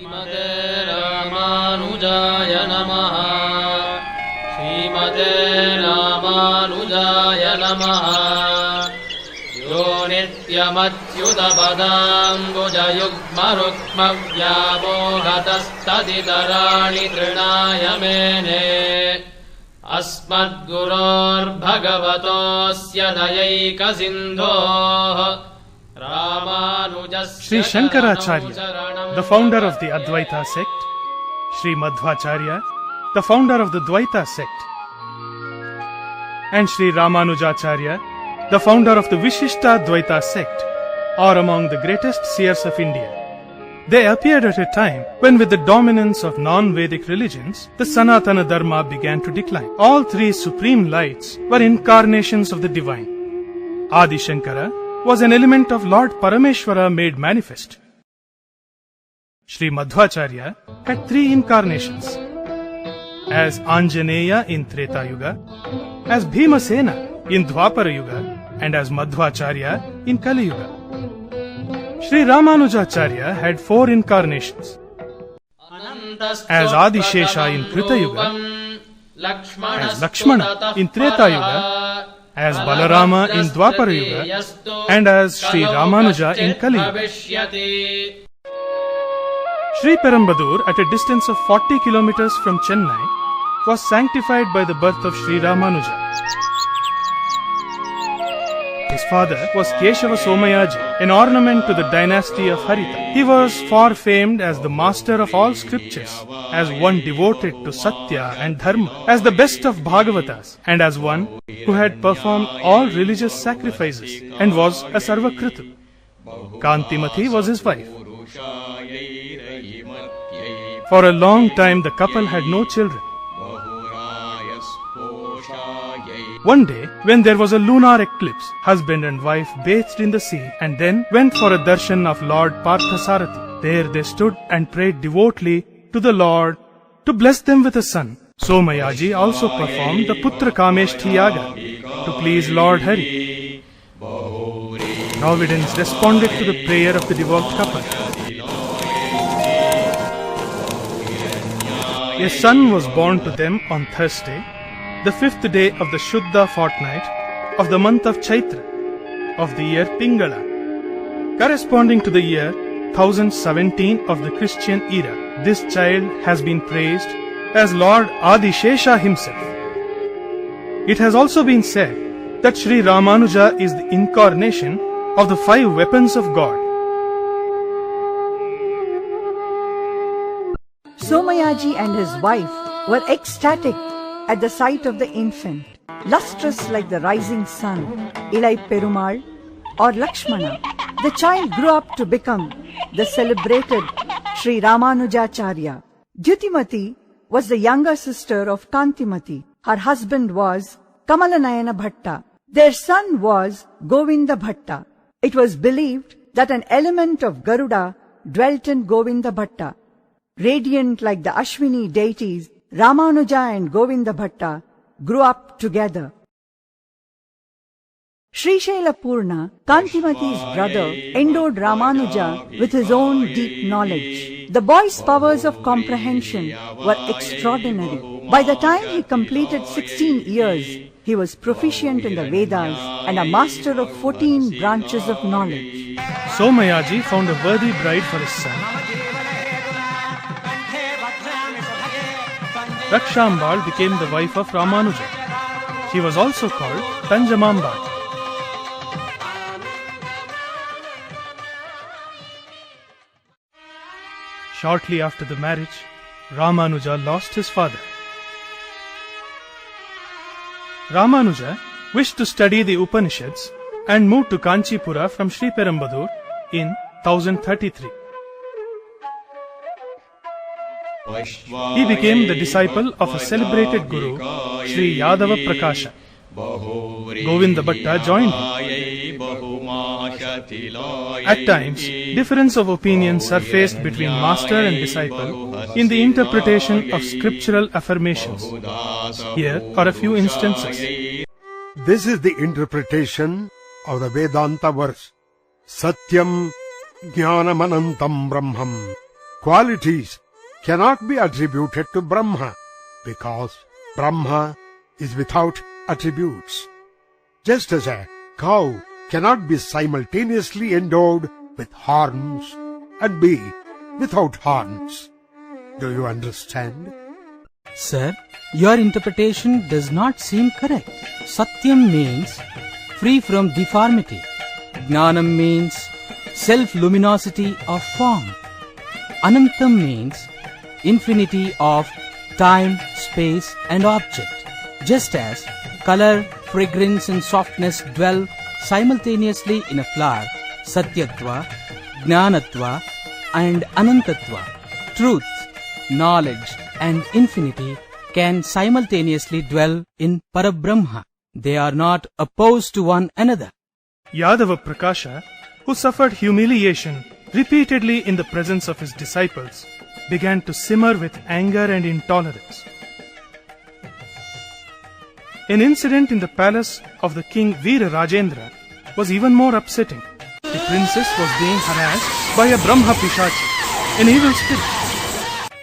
श्रीमते रामानुजाय नमः। श्रीमते रामानुजाय नमः। यो नित्यमच्युतपदाम्बुजयुग्मरुक्मव्यामोहतस्तदितराणि तृणाय मेने। अस्मद्गुरोर्भगवतोऽस्य दयैकसिन्धोः Sri Shankaracharya, the founder of the Advaita sect, Sri Madhvacharya, the founder of the Dvaita sect, and Sri Ramanujacharya, the founder of the Vishishta Dvaita sect, are among the greatest seers of India. They appeared at a time when, with the dominance of non-Vedic religions, the Sanatana Dharma began to decline. All three supreme lights were incarnations of the divine. Adi Shankara was an element of Lord Parameshwara made manifest. Sri Madhvacharya had three incarnations: as Anjaneya in Treta Yuga, as Bhimasena in Dwapara Yuga, and as Madhvacharya in Kali Yuga. Sri Ramanujacharya had four incarnations: as Adishesha in Krita Yuga, as Lakshmana in Treta Yuga, as Balarama in Dwapara Yuga, and as Sri Ramanuja in Kali Yuga. Sri Perambadur, at a distance of 40 kilometers from Chennai, was sanctified by the birth of Sri Ramanuja. His father was Keshava Somayaji, an ornament to the dynasty of Harita. He was far famed as the master of all scriptures, as one devoted to Satya and Dharma, as the best of Bhagavatas, and as one who had performed all religious sacrifices and was a Sarvakritu. Kantimati was his wife. For a long time the couple had no children. One day, when there was a lunar eclipse, husband and wife bathed in the sea and then went for a darshan of Lord Parthasarathi. There they stood and prayed devotedly to the Lord to bless them with a son. Somayaji also performed the Putra Kameshti Yaga to please Lord Hari. Providence responded to the prayer of the devout couple. A son was born to them on Thursday, the 5th day of the Shuddha fortnight of the month of Chaitra of the year Pingala, corresponding to the year 1017 of the Christian era. This child has been praised as Lord Adishesha himself. It has also been said that Sri Ramanuja is the incarnation of the 5 weapons of God. Somayaji and his wife were ecstatic at the sight of the infant, lustrous like the rising sun, Ilai Perumal or Lakshmana. The child grew up to become the celebrated Sri Ramanujacharya. Dyutimati was the younger sister of Kantimati. Her husband was Kamalanayana Bhatta. Their son was Govinda Bhatta. It was believed that an element of Garuda dwelt in Govinda Bhatta. Radiant like the Ashwini deities, Ramanuja and Govinda Bhatta grew up together. Sri Shaila Purna, Kantimati's brother, endowed Ramanuja with his own deep knowledge. The boy's powers of comprehension were extraordinary. By the time he completed 16 years, he was proficient in the Vedas and a master of 14 branches of knowledge. Somayaji found a worthy bride for his son. Rakshambal became the wife of Ramanuja. She was also called Tanjamambal. Shortly after the marriage, Ramanuja lost his father. Ramanuja wished to study the Upanishads and moved to Kanchipura from Sri Perambadur in 1033. He became the disciple of a celebrated guru, Sri Yadava Prakasha. Govinda Bhatta joined him. At times, difference of opinion surfaced between master and disciple in the interpretation of scriptural affirmations. Here are a few instances. This is the interpretation of the Vedanta verse. Satyam Jnanamanantam Brahmam qualities cannot be attributed to Brahma because Brahma is without attributes. Just as a cow cannot be simultaneously endowed with horns and be without horns. Do you understand? Sir, your interpretation does not seem correct. Satyam means free from deformity. Jnanam means self-luminosity of form. Anantam means infinity of time, space and object. Just as color, fragrance and softness dwell simultaneously in a flower, Satyatva, Jnanatva and Anantatva, truth, knowledge and infinity can simultaneously dwell in Parabrahma. They are not opposed to one another. Yadava Prakasha, who suffered humiliation repeatedly in the presence of his disciples, began to simmer with anger and intolerance. An incident in the palace of the king Veera Rajendra was even more upsetting. The princess was being harassed by a Brahma Pishachi, an evil spirit.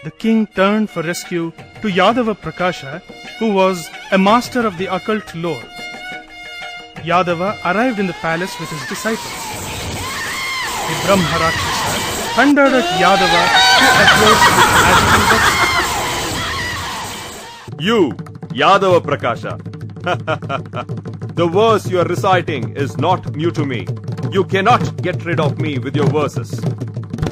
The king turned for rescue to Yadava Prakasha, who was a master of the occult lore. Yadava arrived in the palace with his disciples. The Brahma Rakshasa thundered at Yadava to approach with magical weapons. You, Yadava Prakasha. The verse you are reciting is not new to me. You cannot get rid of me with your verses.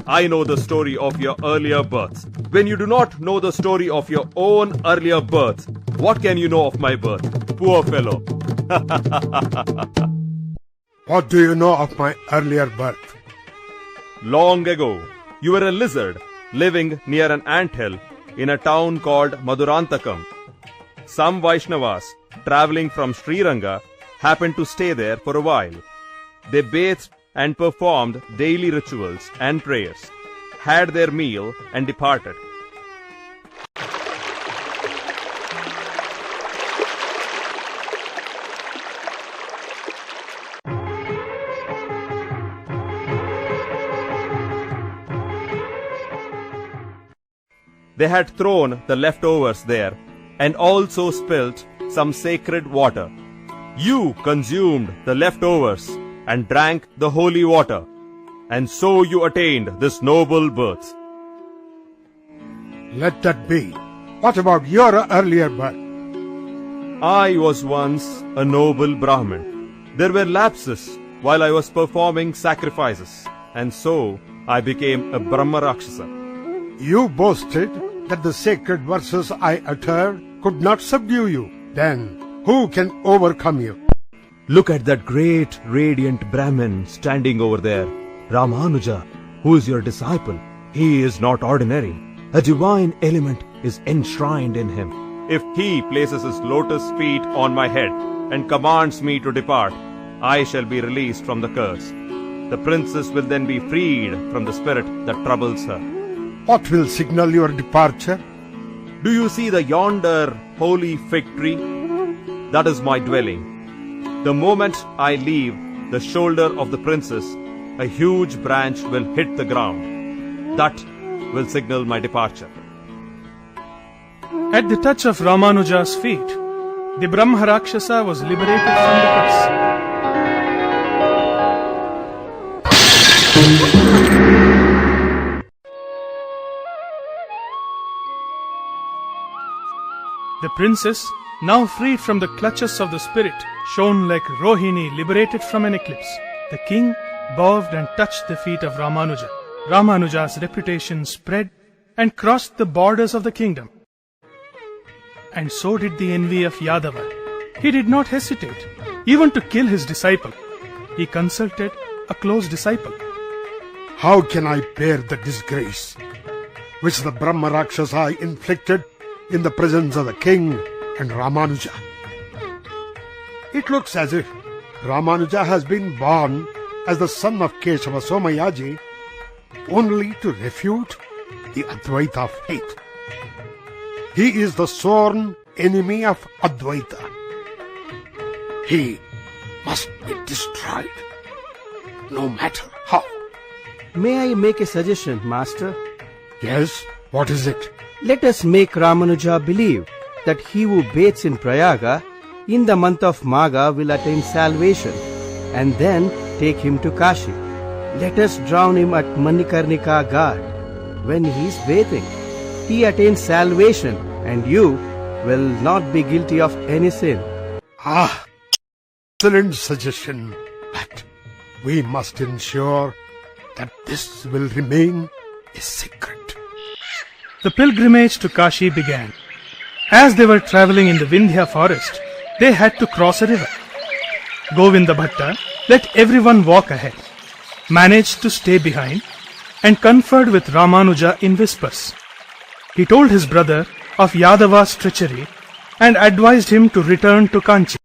I know the story of your earlier birth. When you do not know the story of your own earlier birth, what can you know of my birth? Poor fellow. What do you know of my earlier birth? Long ago, you were a lizard living near an anthill in a town called Madurantakam. Some Vaishnavas traveling from Sriranga happened to stay there for a while. They bathed and performed daily rituals and prayers, had their meal and departed. They had thrown the leftovers there and also spilt some sacred water. You consumed the leftovers and drank the holy water, and so you attained this noble birth. Let that be. What about your earlier birth? I was once a noble Brahmin. There were lapses while I was performing sacrifices, and so I became a Brahma Rakshasa. You boasted that the sacred verses I uttered could not subdue you. Then, who can overcome you? Look at that great radiant Brahmin standing over there, Ramanuja, who is your disciple. He is not ordinary. A divine element is enshrined in him. If he places his lotus feet on my head and commands me to depart, I shall be released from the curse. The princess will then be freed from the spirit that troubles her. What will signal your departure? Do you see the yonder holy fig tree? That is my dwelling. The moment I leave the shoulder of the princess, a huge branch will hit the ground. That will signal my departure. At the touch of Ramanuja's feet, the Brahma Rakshasa was liberated from the curse. The princess, now freed from the clutches of the spirit, shone like Rohini liberated from an eclipse. The king bowed and touched the feet of Ramanuja. Ramanuja's reputation spread and crossed the borders of the kingdom. And so did the envy of Yadava. He did not hesitate, even to kill his disciple. He consulted a close disciple. How can I bear the disgrace which the Brahma Rakshasa inflicted in the presence of the king and Ramanuja? It looks as if Ramanuja has been born as the son of Keshava Somayaji only to refute the Advaita of faith. He is the sworn enemy of Advaita. He must be destroyed, no matter how. May I make a suggestion, Master? Yes, what is it? Let us make Ramanuja believe that he who bathes in Prayaga in the month of Magha will attain salvation, and then take him to Kashi. Let us drown him at Manikarnika Ghat. When he is bathing, he attains salvation, and you will not be guilty of any sin. Ah, excellent suggestion. But we must ensure that this will remain a secret. The pilgrimage to Kashi began. As they were traveling in the Vindhya forest, they had to cross a river. Govinda Bhatta let everyone walk ahead, managed to stay behind, and conferred with Ramanuja in whispers. He told his brother of Yadava's treachery and advised him to return to Kanchi.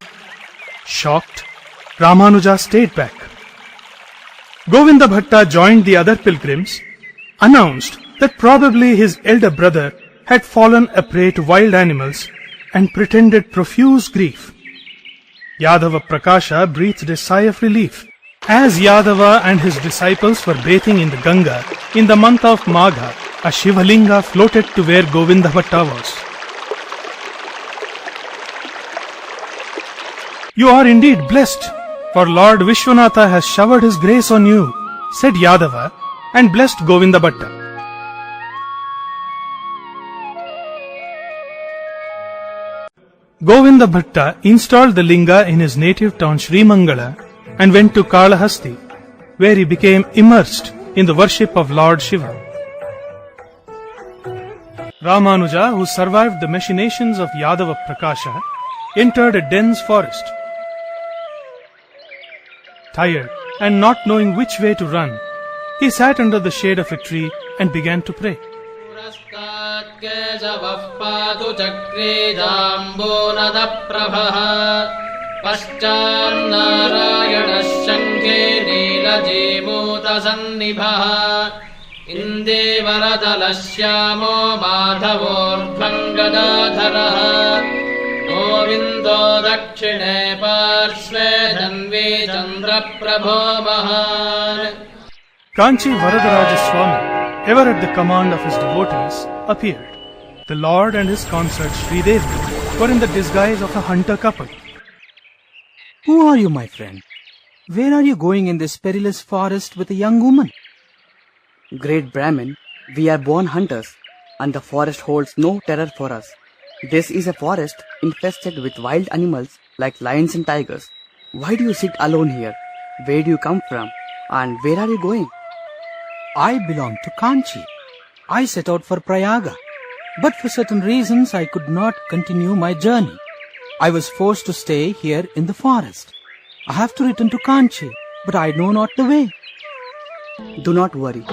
Shocked, Ramanuja stayed back. Govinda Bhatta joined the other pilgrims, announced that probably his elder brother had fallen a prey to wild animals, and pretended profuse grief. Yadava Prakasha breathed a sigh of relief. As Yadava and his disciples were bathing in the Ganga in the month of Magha, a Shivalinga floated to where Govinda Bhatta was. You are indeed blessed, for Lord Vishwanatha has showered his grace on you, said Yadava, and blessed Govinda Bhatta. Govinda Bhatta installed the linga in his native town Srimangala and went to Kalahasti, where he became immersed in the worship of Lord Shiva. Ramanuja, who survived the machinations of Yadava Prakasha, entered a dense forest. Tired and not knowing which way to run, he sat under the shade of a tree and began to pray. केशवः पातु चक्रे जाम्बूनदप्रभः पश्चान्नारायणः शङ्खे नीलजीमूतसन्निभः इन्दीवरदलः श्यामो माधवोर्ध्वङ्गदाधरः गोविन्दो दक्षिणे पार्श्वे धन्वी चन्द्रप्रभो महान्. Kanchi Varadaraja Swami, ever at the command of his devotees, appeared. The Lord and his consort Sridevi were in the disguise of a hunter couple. Who are you, my friend? Where are you going in this perilous forest with a young woman? Great Brahmin, we are born hunters, and the forest holds no terror for us. This is a forest infested with wild animals like lions and tigers. Why do you sit alone here? Where do you come from? And where are you going? I belong to Kanchi. I set out for Prayaga, but for certain reasons I could not continue my journey. I was forced to stay here in the forest. I have to return to Kanchi, but I know not the way. Do not worry.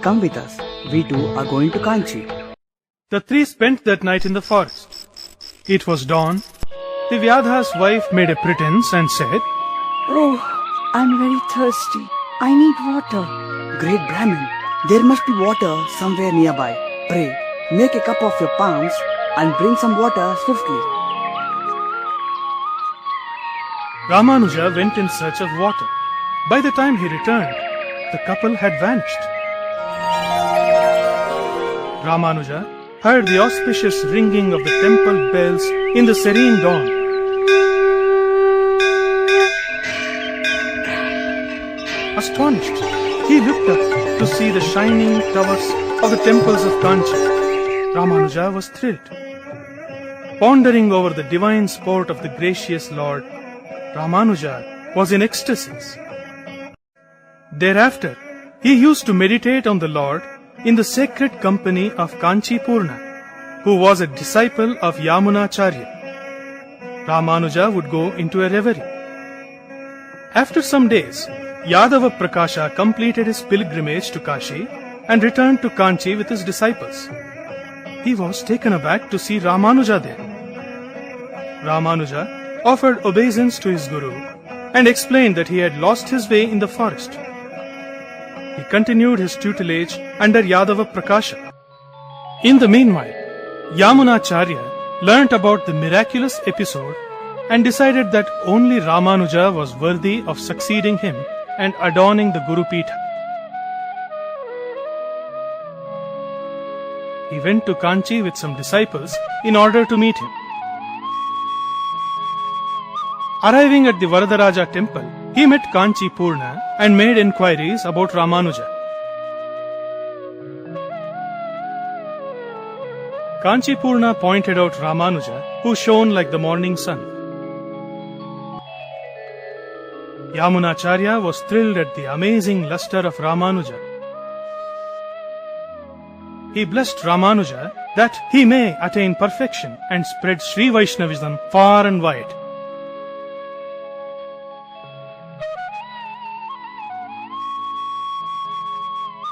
Come with us. We too are going to Kanchi. The three spent that night in the forest. It was dawn. The Vyadha's wife made a pretense and said, Oh, I'm very thirsty. I need water. Great Brahmin, there must be water somewhere nearby. Pray, make a cup of your palms and bring some water swiftly. Ramanuja went in search of water. By the time he returned, the couple had vanished. Ramanuja heard the auspicious ringing of the temple bells in the serene dawn. Astonished, he looked up to see the shining towers of the temples of Kanchi. Ramanuja was thrilled. Pondering over the divine sport of the gracious Lord, Ramanuja was in ecstasies. Thereafter, he used to meditate on the Lord in the sacred company of Kanchi Purna, who was a disciple of Yamunacharya. Ramanuja would go into a reverie. After some days, Yadava Prakasha completed his pilgrimage to Kashi and returned to Kanchi with his disciples. He was taken aback to see Ramanuja there. Ramanuja offered obeisance to his guru and explained that he had lost his way in the forest. He continued his tutelage under Yadava Prakasha. In the meanwhile, Yamunacharya learnt about the miraculous episode and decided that only Ramanuja was worthy of succeeding him and adorning the Guru Pitha. he went to Kanchi with some disciples in order to meet him. Arriving at the Varadaraja temple, he met Kanchi Purna and made enquiries about Ramanuja. Kanchi Purna pointed out Ramanuja, who shone like the morning sun. Yamunacharya was thrilled at the amazing luster of Ramanuja. He blessed Ramanuja that he may attain perfection and spread Sri Vaishnavism far and wide.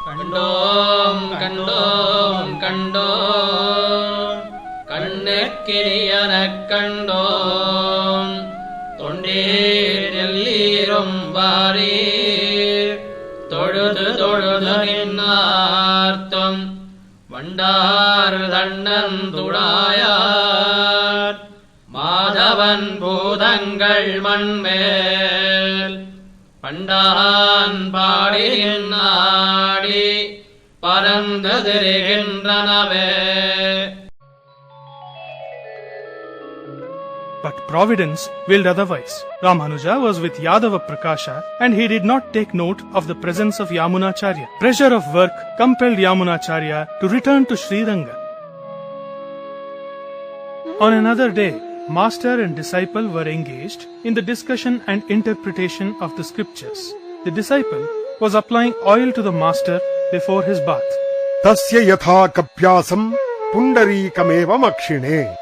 Kando Kannekiriyanak kando Tondirellirum vari Todudu ninnartham Vandar Dannan Dudayar Madhavan Bhudangal Manmel Pandan Padi Nadi Parandadiriginranave. But Providence willed otherwise. Ramanuja was with Yadava Prakasha and he did not take note of the presence of Yamunacharya. Pressure of work compelled Yamunacharya to return to Sriranga. On another day, master and disciple were engaged in the discussion and interpretation of the scriptures. The disciple was applying oil to the master before his bath. Tasya yatha kapyasam pundarikamevam akshine.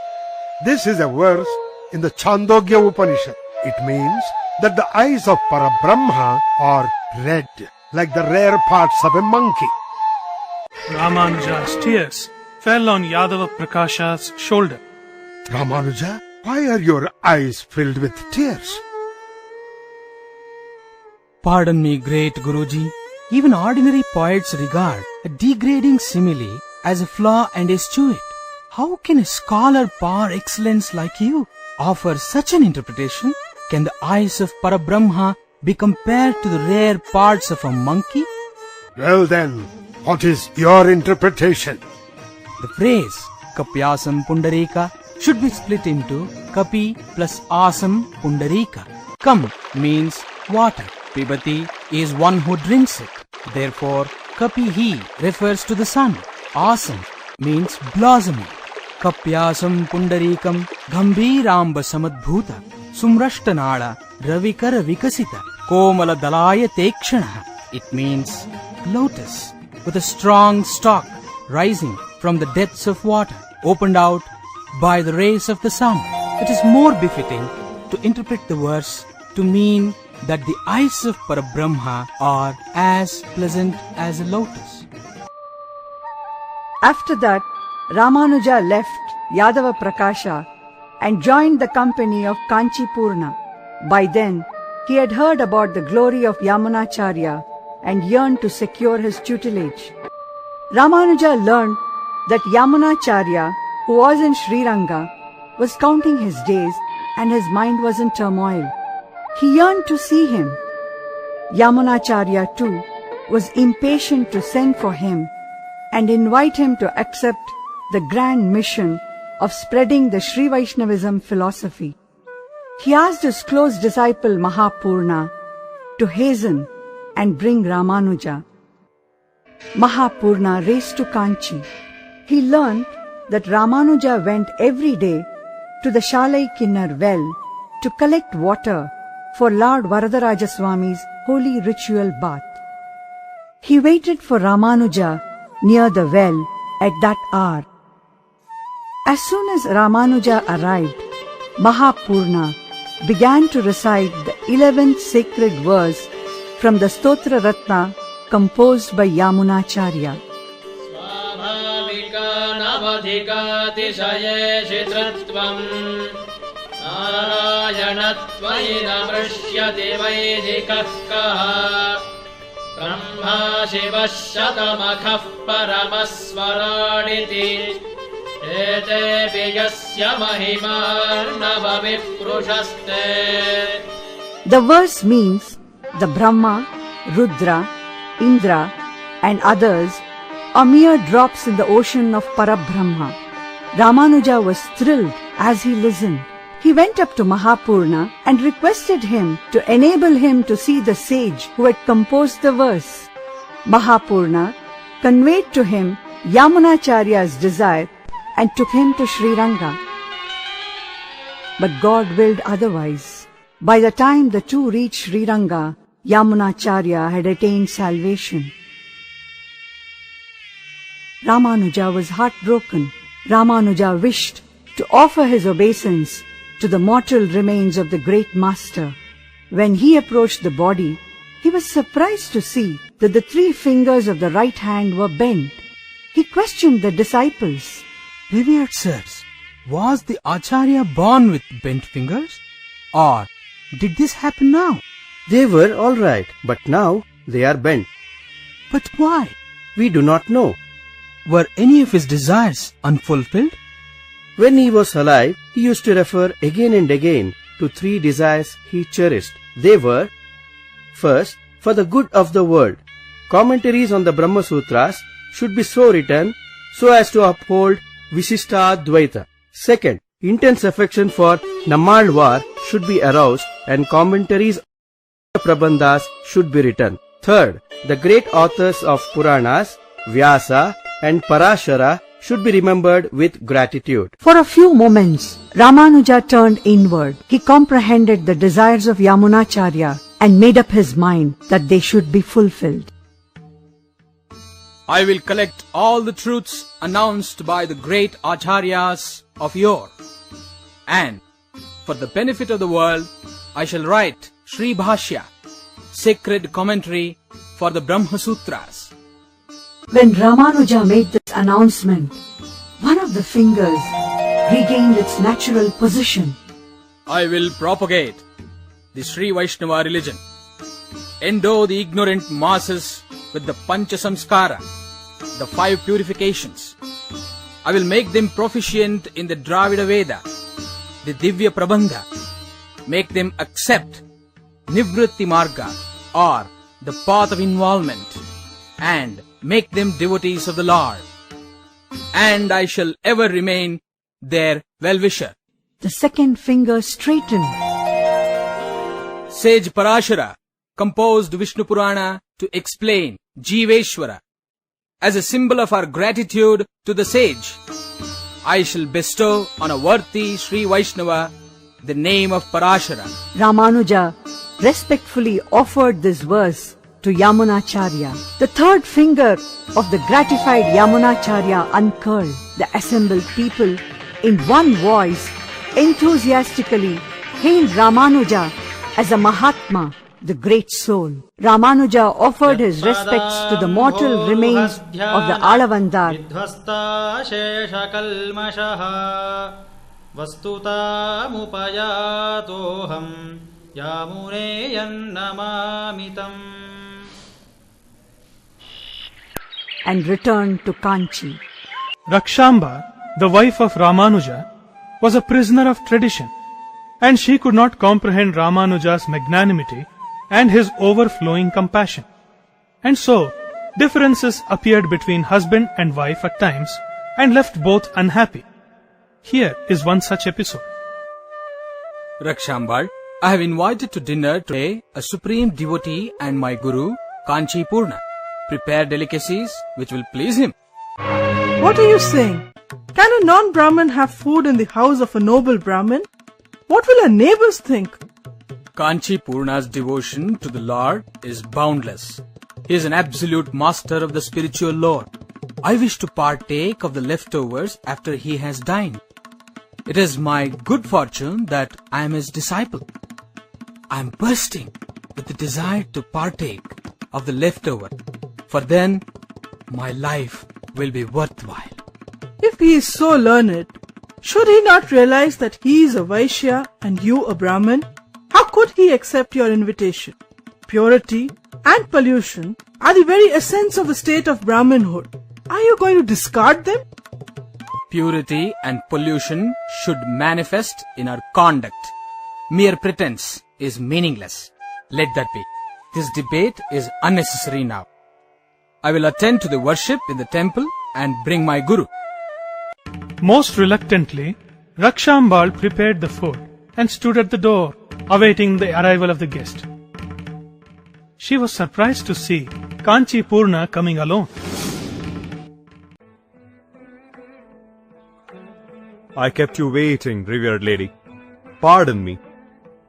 This is a verse in the Chandogya Upanishad. It means that the eyes of Parabrahma are red, like the rare parts of a monkey. Ramanuja's tears fell on Yadava Prakasha's shoulder. Ramanuja, why are your eyes filled with tears? Pardon me, great Guruji. Even ordinary poets regard a degrading simile as a flaw and eschew it. How can a scholar par excellence like you offer such an interpretation? Can the eyes of Parabrahma be compared to the rare parts of a monkey? Well then, what is your interpretation? The phrase Kapyasam Pundarika should be split into Kapi plus Asam Pundarika. Kam means water. Pibati is one who drinks it. Therefore, Kapihi refers to the sun. Asam means blossoming. Kapyasam Pundarikam Gambhiramba Samadbhuta Sumrashtanala Ravikara Vikasita Komala Dalaya Tekshana. It means lotus with a strong stalk rising from the depths of water, opened out by the rays of the sun. It is more befitting to interpret the verse to mean that the eyes of Parabrahma are as pleasant as a lotus. After that, Ramanuja left Yadava Prakasha and joined the company of Kanchi Purna. By then, he had heard about the glory of Yamunacharya and yearned to secure his tutelage. Ramanuja learned that Yamunacharya, who was in Sriranga, was counting his days and his mind was in turmoil. He yearned to see him. Yamunacharya too was impatient to send for him and invite him to accept the grand mission of spreading the Sri Vaishnavism philosophy. He asked his close disciple Mahapurna to hasten and bring Ramanuja. Mahapurna raced to Kanchi. He learned that Ramanuja went every day to the Shalai Kinnar well to collect water for Lord Varadaraja Swami's holy ritual bath. He waited for Ramanuja near the well at that hour. As soon as Ramanuja arrived, Mahapurna began to recite the 11th sacred verse from the Stotra Ratna composed by Yamunacharya. Swabhavika navadhika tishaye shitratvam Narayanatvaina vrashyati vaidikaskaha Brahma Shiva Shatamakha Paramasvaraditi Ete Vigasya Mahimarnava Viprushaste. The verse means the Brahma, Rudra, Indra and others are mere drops in the ocean of Parabrahma. Ramanuja was thrilled as he listened. He went up to Mahapurna and requested him to enable him to see the sage who had composed the verse. Mahapurna conveyed to him Yamunacharya's desire and took him to Sriranga. But God willed otherwise. By the time the two reached Sriranga, Yamunacharya had attained salvation. Ramanuja was heartbroken. Ramanuja wished to offer his obeisance to the mortal remains of the great master. When he approached the body, he was surprised to see that the 3 fingers of the right hand were bent. He questioned the disciples. Revered sirs, was the Acharya born with bent fingers? Or did this happen now? They were all right, but now they are bent. But why? We do not know. Were any of his desires unfulfilled? When he was alive, he used to refer again and again to 3 desires he cherished. They were: first, for the good of the world. Commentaries on the Brahma Sutras should be so written so as to uphold Vishishtadvaita. Second, intense affection for Nammalvar should be aroused and commentaries on the Prabandhas should be written. Third, the great authors of Puranas, Vyasa and Parashara, should be remembered with gratitude. For a few moments, Ramanuja turned inward. He comprehended the desires of Yamunacharya and made up his mind that they should be fulfilled. I will collect all the truths announced by the great Acharyas of yore, and for the benefit of the world, I shall write Sri Bhashya, sacred commentary for the Brahma Sutras. When Ramanuja made this announcement, one of the fingers regained its natural position. I will propagate the Sri Vaishnava religion, endow the ignorant masses with the Pancha Samskara, the 5 purifications. I will make them proficient in the Dravida Veda, the Divya Prabandha, make them accept Nivritti Marga, or the path of involvement, and make them devotees of the Lord. And I shall ever remain their well-wisher. The second finger straightened. Sage Parashara composed Vishnu Purana to explain Jiveshwara. As a symbol of our gratitude to the sage, I shall bestow on a worthy Sri Vaishnava the name of Parashara. Ramanuja respectfully offered this verse to Yamunacharya. The third finger of the gratified Yamunacharya uncurled. The assembled people, in one voice, enthusiastically hailed Ramanuja as a Mahatma, the great soul. Ramanuja offered his respects to the mortal remains of the Alavandar. And returned to Kanchi. Rakshamba, the wife of Ramanuja, was a prisoner of tradition, and she could not comprehend Ramanuja's magnanimity and his overflowing compassion. And so, differences appeared between husband and wife at times and left both unhappy. Here is one such episode. Rakshambal, I have invited to dinner today a supreme devotee and my guru, Kanchi Purna. Prepare delicacies which will please him. What are you saying? Can a non-Brahmin have food in the house of a noble Brahmin? What will our neighbors think? Kanchi Purna's devotion to the Lord is boundless. He is an absolute master of the spiritual lore. I wish to partake of the leftovers after he has dined. It is my good fortune that I am his disciple. I am bursting with the desire to partake of the leftover, for then my life will be worthwhile. If he is so learned, should he not realize that he is a Vaishya and you a Brahmin? How could he accept your invitation? Purity and pollution are the very essence of the state of Brahminhood. Are you going to discard them? Purity and pollution should manifest in our conduct. Mere pretense is meaningless. Let that be. This debate is unnecessary now. I will attend to the worship in the temple and bring my guru. Most reluctantly, Rakshambal prepared the food and stood at the door, awaiting the arrival of the guest. She was surprised to see Kanchi Purna coming alone. I kept you waiting, revered lady. Pardon me.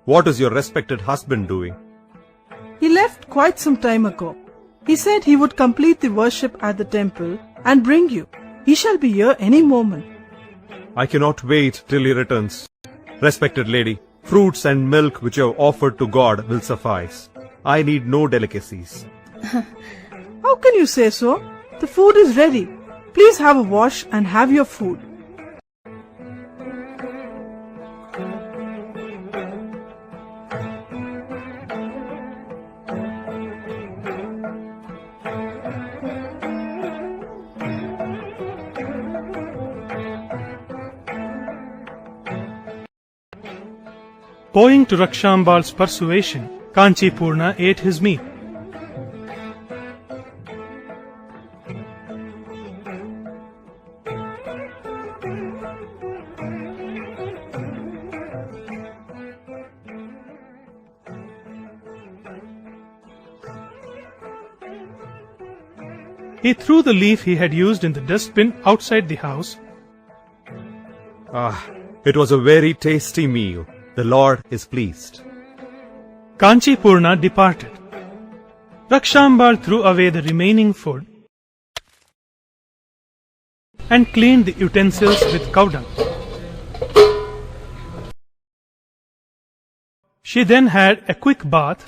What is your respected husband doing? He left quite some time ago. He said he would complete the worship at the temple and bring you. He shall be here any moment. I cannot wait till he returns. Respected lady, fruits and milk which you have offered to God will suffice. I need no delicacies. How can you say so? The food is ready. Please have a wash and have your food. Owing to Rakshambal's persuasion, Kanchi Purna ate his meal. He threw the leaf he had used in the dustbin outside the house. It was a very tasty meal. The Lord is pleased. Kanchi Purna departed. Rakshambal threw away the remaining food and cleaned the utensils with cow dung. She then had a quick bath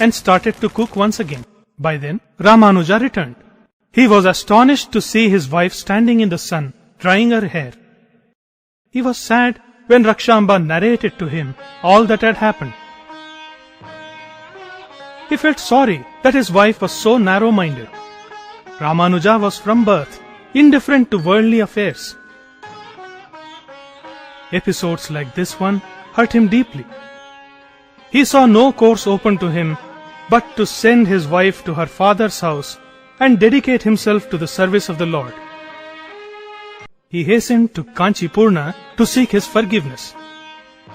and started to cook once again. By then, Ramanuja returned. He was astonished to see his wife standing in the sun, drying her hair. He was sad when Rakshambal narrated to him all that had happened. He felt sorry that his wife was so narrow-minded. Ramanuja was from birth indifferent to worldly affairs. Episodes like this one hurt him deeply. He saw no course open to him but to send his wife to her father's house and dedicate himself to the service of the Lord. He hastened to Kanchi Purna to seek his forgiveness.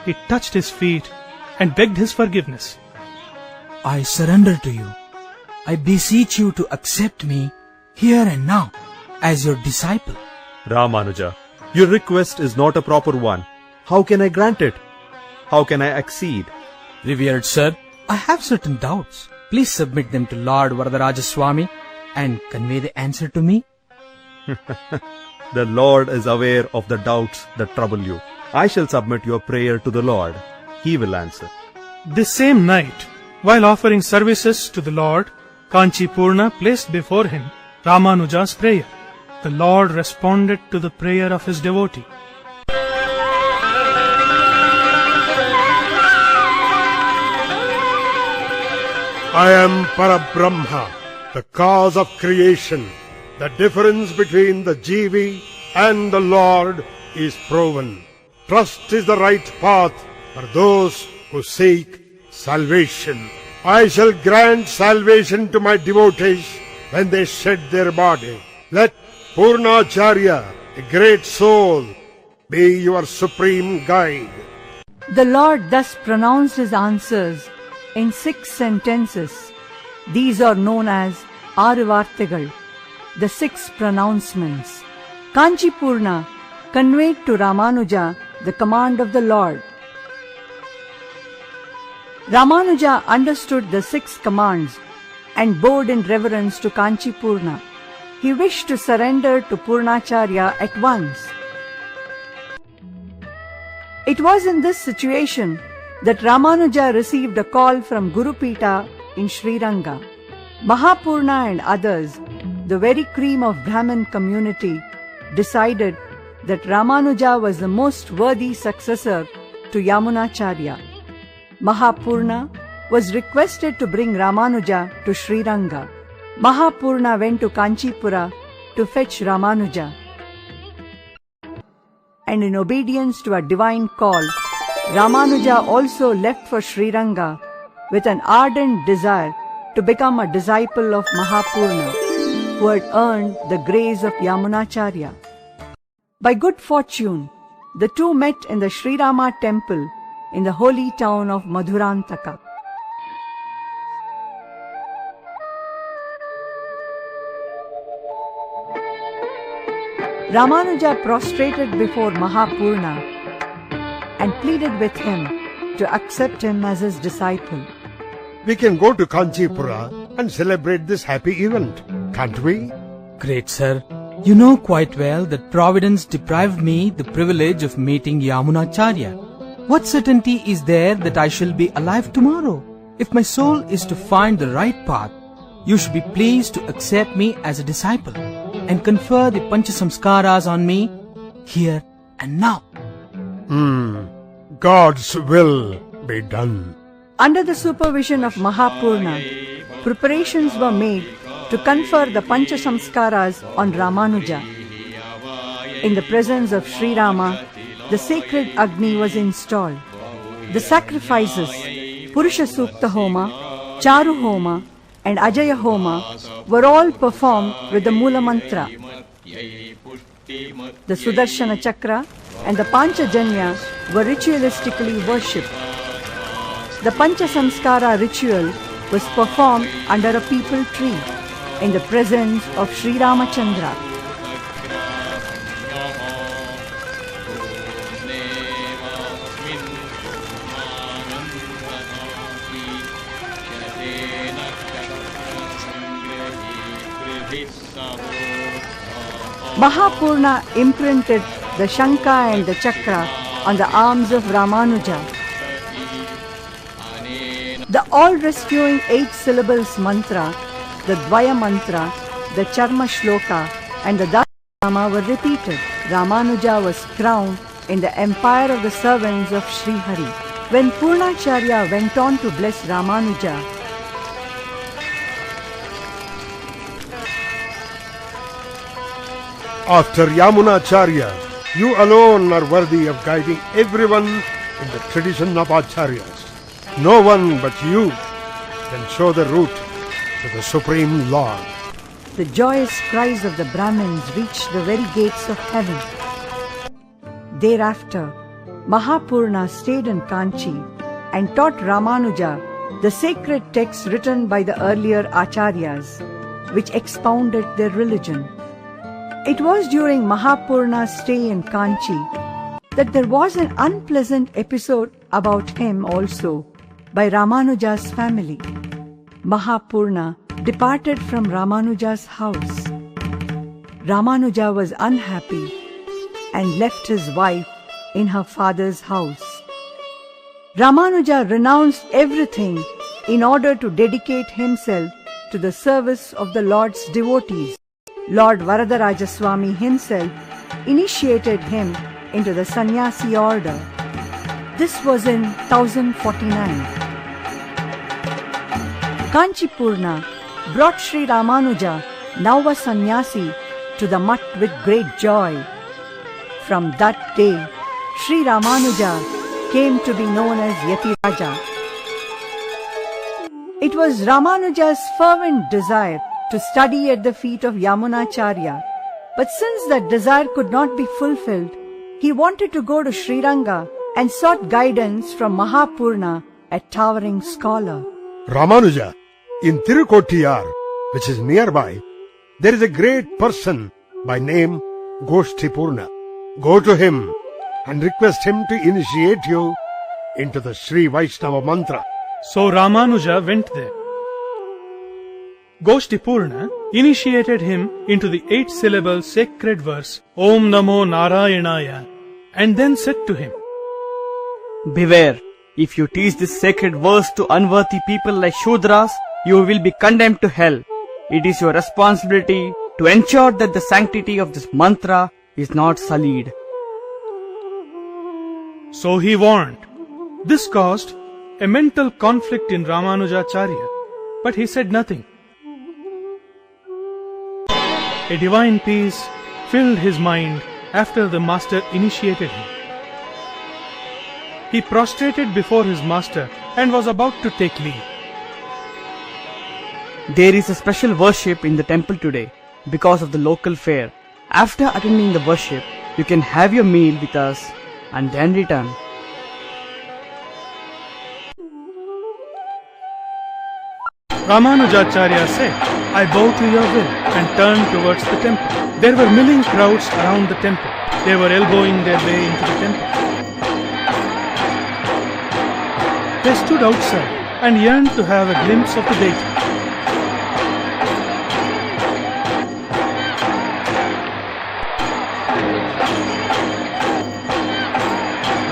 He touched his feet and begged his forgiveness. I surrender to you. I beseech you to accept me here and now as your disciple. Ramanuja, your request is not a proper one. How can I grant it? How can I accede? Revered sir, I have certain doubts. Please submit them to Lord Varadarajaswami and convey the answer to me. The Lord is aware of the doubts that trouble you. I shall submit your prayer to the Lord. He will answer. This same night, while offering services to the Lord, Kanchi Purna placed before him Ramanuja's prayer. The Lord responded to the prayer of his devotee. I am Parabrahma, the cause of creation. The difference between the Jivi and the Lord is proven. Trust is the right path for those who seek salvation. I shall grant salvation to my devotees when they shed their body. Let Purnacharya, a great soul, be your supreme guide. The Lord thus pronounced his answers in 6 sentences. These are known as Arivartigal, the 6 pronouncements. Kanchi Purna conveyed to Ramanuja the command of the Lord. Ramanuja understood the 6 commands and bowed in reverence to Kanchi Purna. He wished to surrender to Purnacharya at once. It was in this situation that Ramanuja received a call from Guru Pita in Sriranga. Mahapurna and others, the very cream of Brahmin community, decided that Ramanuja was the most worthy successor to Yamunacharya. Mahapurna was requested to bring Ramanuja to Sriranga. Mahapurna went to Kanchipura to fetch Ramanuja. And in obedience to a divine call, Ramanuja also left for Sriranga with an ardent desire to become a disciple of Mahapurna, who had earned the grace of Yamunacharya. By good fortune, the two met in the Sri Rama temple in the holy town of Madhurantaka. Ramanuja prostrated before Mahapurna and pleaded with him to accept him as his disciple. We can go to Kanchipura and celebrate this happy event, can't we? Great, sir. You know quite well that Providence deprived me the privilege of meeting Yamunacharya. What certainty is there that I shall be alive tomorrow? If my soul is to find the right path, you should be pleased to accept me as a disciple and confer the Panchasamskaras on me here and now. God's will be done. Under the supervision of Mahapurna, preparations were made to confer the Panchasamskaras on Ramanuja. In the presence of Sri Rama, the sacred Agni was installed. The sacrifices, Purusha Sukta Homa, Charu Homa and Ajaya Homa were all performed with the Mula Mantra. The Sudarshana Chakra and the Panchajanya were ritualistically worshipped. The Panchasamskara ritual was performed under a peepal tree in the presence of Sri Ramachandra. Mahapurna imprinted the Shankha and the Chakra on the arms of Ramanuja. The all-rescuing 8 syllables mantra, the Dvaya mantra, the Charma Shloka and the Dasama were repeated. Ramanuja was crowned in the empire of the servants of Sri Hari. When Purnacharya went on to bless Ramanuja, After Yamunacharya, you alone are worthy of guiding everyone in the tradition of Acharyas. No one but you can show the route to the Supreme Lord. the joyous cries of the Brahmins reached the very gates of heaven. Thereafter, Mahapurna stayed in Kanchi and taught Ramanuja the sacred texts written by the earlier Acharyas, which expounded their religion. It was during Mahapurna's stay in Kanchi that there was an unpleasant episode about him also by Ramanuja's family. Mahapurna departed from Ramanuja's house. Ramanuja was unhappy and left his wife in her father's house. Ramanuja renounced everything in order to dedicate himself to the service of the Lord's devotees. Lord Varadarajaswami himself initiated him into the sannyasi order. This was in 1049. Kanchipurna brought Sri Ramanuja, now a sannyasi, to the mutt with great joy. From that day, Sri Ramanuja came to be known as Yatiraja. It was Ramanuja's fervent desire to study at the feet of Yamunacharya, but since that desire could not be fulfilled, he wanted to go to Sriranga and sought guidance from Mahapurna, a towering scholar. Ramanuja, in Tirukottiyar, which is nearby, there is a great person by name Goshtipurna. Go to him and request him to initiate you into the Sri Vaishnava mantra. So Ramanuja went there. Goshtipurna initiated him into the 8-syllable sacred verse Om Namo Narayanaya and then said to him, Beware, if you teach this sacred verse to unworthy people like Shudras, you will be condemned to hell. It is your responsibility to ensure that the sanctity of this mantra is not sullied. So he warned. This caused a mental conflict in Ramanujacharya, but he said nothing. A divine peace filled his mind after the master initiated him. He prostrated before his master and was about to take leave. There is a special worship in the temple today because of the local fair. After attending the worship, you can have your meal with us and then return. Ramanujacharya said, I bow to your will, and turned towards the temple. There were milling crowds around the temple. They were elbowing their way into the temple. They stood outside and yearned to have a glimpse of the deity.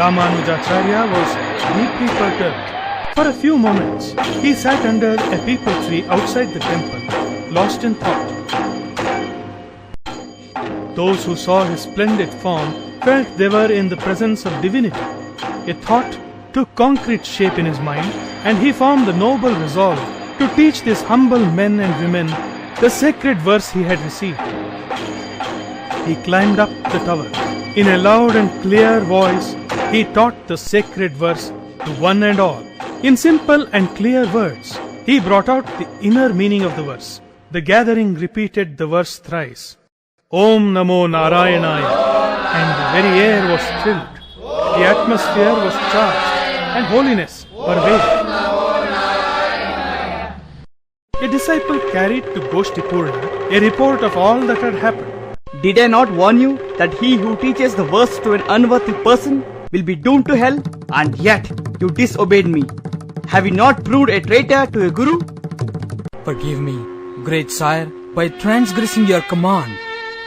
Ramanujacharya was deeply perturbed. For a few moments, he sat under a peepal tree outside the temple, lost in thought. Those who saw his splendid form felt they were in the presence of divinity. A thought took concrete shape in his mind, and he formed the noble resolve to teach these humble men and women the sacred verse he had received. He climbed up the tower. In a loud and clear voice, he taught the sacred verse to one and all. In simple and clear words, he brought out the inner meaning of the verse. The gathering repeated the verse thrice. Om Namo Narayanaya. And the very air was thrilled. The atmosphere was charged, and holiness pervaded. A disciple carried to Goshtipurna a report of all that had happened. Did I not warn you that he who teaches the verse to an unworthy person will be doomed to hell? And yet you disobeyed me. Have you not proved a traitor to a guru? Forgive me, great sire, by transgressing your command.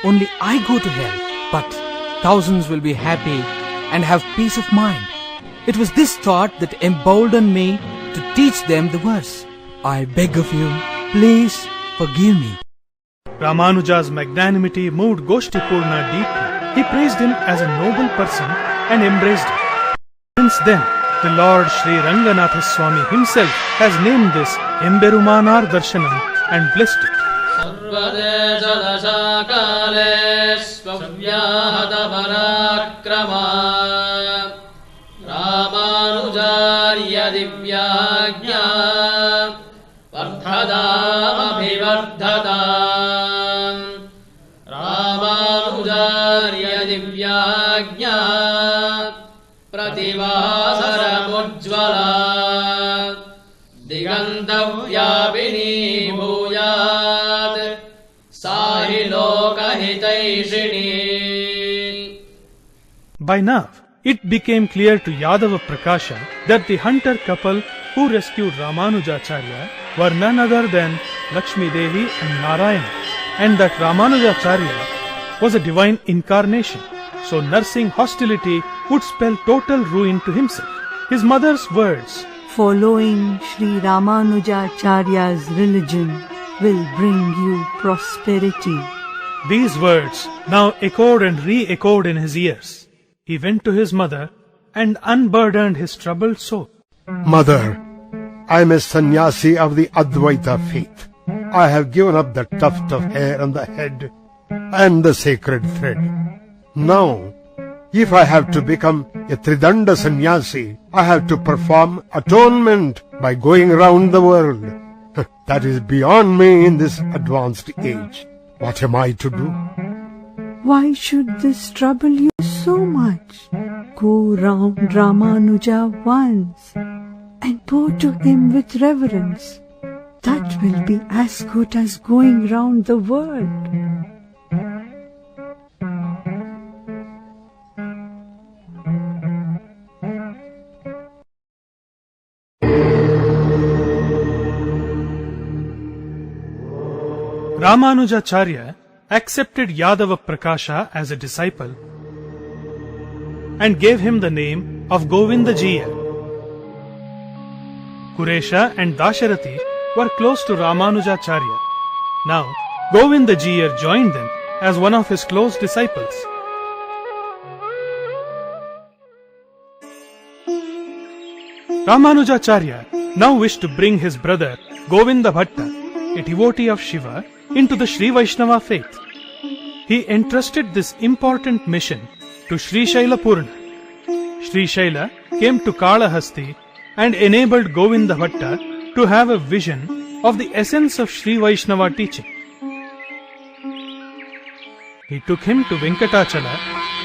Only I go to hell, but thousands will be happy and have peace of mind. It was this thought that emboldened me to teach them the verse. I beg of you, please forgive me. Ramanuja's magnanimity moved Goshtipurna deeply. He praised him as a noble person and embraced him. Since then, the Lord Sri Ranganatha Swami himself has named this Emberumanar Darshanam and blessed it. Sarvadesha Svavyahata Parakrama Ramanujarya Divyagya Vardhadam Abhivardhadam Ramanujarya Divyagya Prativasara Digantavvyapini bhuyat sahi lokahitaishini. By now, it became clear to Yadava Prakasha that the hunter couple who rescued Ramanujacharya were none other than Lakshmi Devi and Narayana, and that Ramanujacharya was a divine incarnation. So nursing hostility would spell total ruin to himself. His mother's words, Following Sri Ramanujacharya's religion will bring you prosperity. These words now echoed and re-echoed in his ears. He went to his mother and unburdened his troubled soul. Mother, I am a sannyasi of the Advaita faith. I have given up the tuft of hair on the head and the sacred thread. Now, if I have to become a Tridanda sannyasi, I have to perform atonement by going round the world. That is beyond me in this advanced age. What am I to do? Why should this trouble you so much? Go round Ramanuja once and bow to him with reverence. That will be as good as going round the world. Ramanujacharya accepted Yadava Prakasha as a disciple and gave him the name of Govindajiya. Kuresha and Dasharati were close to Ramanujacharya. Now, Govindajiya joined them as one of his close disciples. Ramanujacharya now wished to bring his brother Govinda Bhatta, a devotee of Shiva, into the Sri Vaishnava faith. He entrusted this important mission to Sri Shaila Purna. Sri Shaila came to Kalahasti and enabled Govinda Bhatta to have a vision of the essence of Sri Vaishnava teaching. He took him to Venkatachala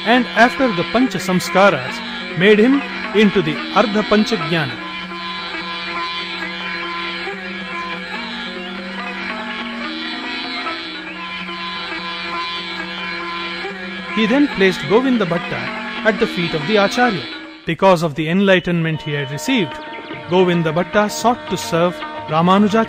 and after the Pancha Samskaras made him into the Ardha Panchajnana. He then placed Govinda Bhatta at the feet of the Acharya. Because of the enlightenment he had received, Govinda Bhatta sought to serve Ramanuja.